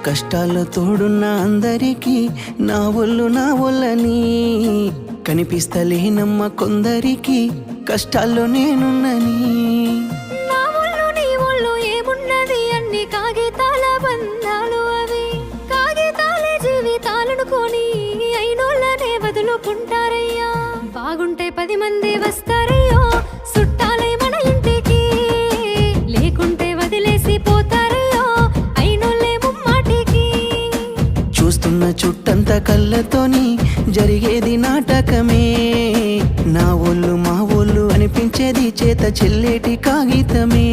కష్టాల్లో తోడున్న అందరికీ నా ఒళ్ళని కనిపిస్తలేనమ్మ కొందరికి కష్టాల్లో నేనున్నని. నా ఒళ్ళు నీ ఒళ్ళు ఏమున్నది అన్ని కాగితాల బంధాలు, అవి కాగితాలే జీవితాలనుకొని అయినోళ్ళనే వదులుకుంటారయ్యా. బాగుంటే 10 మంది వస్తారయ్యో చుట్టాలై మన ఇంటికి, లేకుంటే వదిలేసి పోతారయ్యో అయినోళ్ళే ముమ్మాటికి. చూస్తున్న చుట్టంత కళ్ళతోని జరిగేది నాటకమే, నా ఒళ్ళు మా ఒళ్ళు అనిపించేది చేత చెల్లేటి కాగితమే.